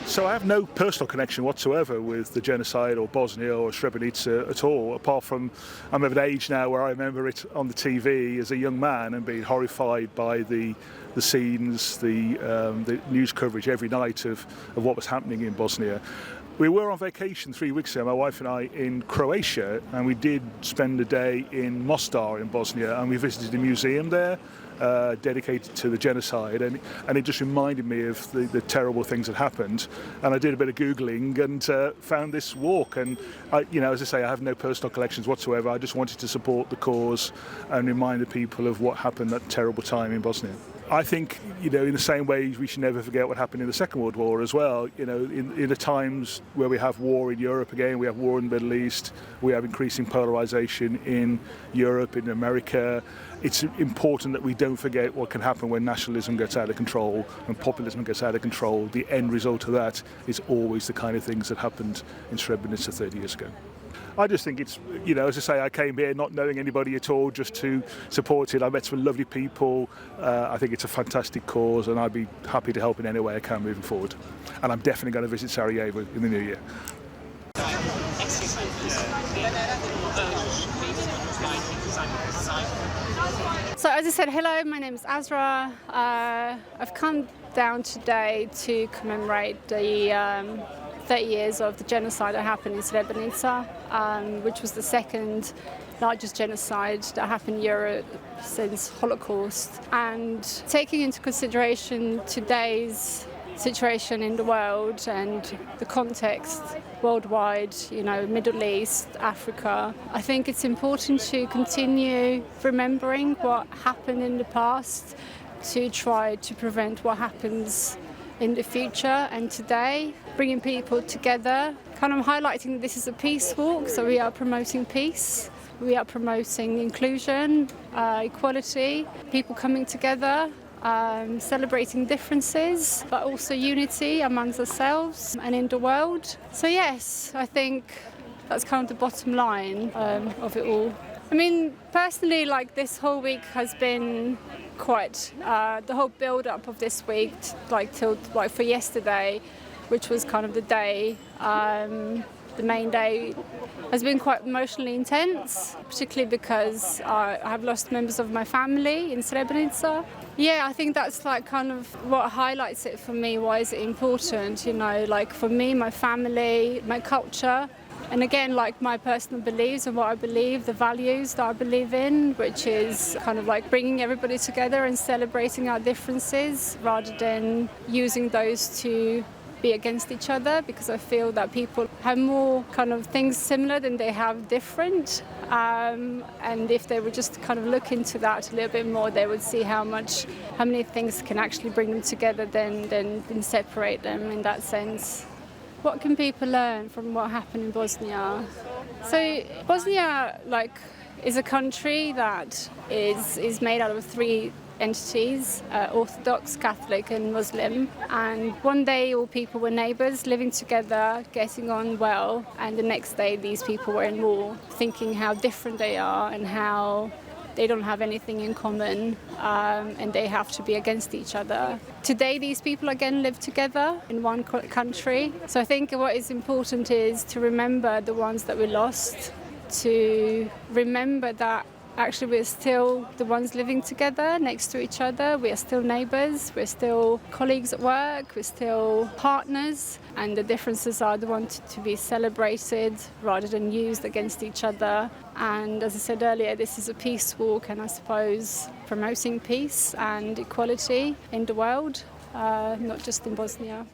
So I have no personal connection whatsoever with the genocide or Bosnia or Srebrenica at all, apart from I'm of an age now where I remember it on the TV as a young man and being horrified by the scenes, the news coverage every night of what was happening in Bosnia. We were on vacation 3 weeks ago, my wife and I, in Croatia, and we did spend a day in Mostar in Bosnia, and we visited a museum there dedicated to the genocide, and it just reminded me of the terrible things that happened. And I did a bit of Googling and found this walk, and as I say, I have no personal collections whatsoever. I just wanted to support the cause and remind the people of what happened that terrible time in Bosnia. I think, in the same way we should never forget what happened in the Second World War as well. In the times where we have war in Europe again, we have war in the Middle East, we have increasing polarization in Europe, in America. It's important that we don't forget what can happen when nationalism gets out of control and populism gets out of control. The end result of that is always the kind of things that happened in Srebrenica 30 years ago. I just think it's, as I say, I came here not knowing anybody at all, just to support it. I met some lovely people. I think it's a fantastic cause, and I'd be happy to help in any way I can moving forward. And I'm definitely going to visit Sarajevo in the new year. So as I said, hello, my name is Azra. I've come down today to commemorate the 30 years of the genocide that happened in Srebrenica, which was the second largest genocide that happened in Europe since Holocaust. And taking into consideration today's situation in the world and the context worldwide, Middle East, Africa, I think it's important to continue remembering what happened in the past to try to prevent what happens in the future and today, bringing people together, kind of highlighting that this is a peace walk, so we are promoting peace, we are promoting inclusion, equality, people coming together, celebrating differences, but also unity amongst ourselves and in the world. So yes, I think that's kind of the bottom line of it all. I mean, personally, this whole week has been quite, the whole build-up of this week, till for yesterday, which was kind of the day, the main day, has been quite emotionally intense, particularly because I have lost members of my family in Srebrenica. Yeah, I think that's kind of what highlights it for me. Why is it important? For me, my family, my culture, and again, my personal beliefs and what I believe, the values that I believe in, which is kind of bringing everybody together and celebrating our differences rather than using those to be against each other, because I feel that people have more kind of things similar than they have different. And if they would just kind of look into that a little bit more, they would see how many things can actually bring them together than separate them in that sense. What can people learn from what happened in Bosnia? So Bosnia, is a country that is made out of three entities, Orthodox, Catholic and Muslim. And one day all people were neighbours, living together, getting on well. And the next day these people were in war, thinking how different they are and how they don't have anything in common, and they have to be against each other. Today these people again live together in one country. So I think what is important is to remember the ones that we lost, to remember that actually we're still the ones living together next to each other. We are still neighbours, we're still colleagues at work, we're still partners, and the differences are the ones to be celebrated rather than used against each other. And as I said earlier, this is a peace walk, and I suppose promoting peace and equality in the world, not just in Bosnia.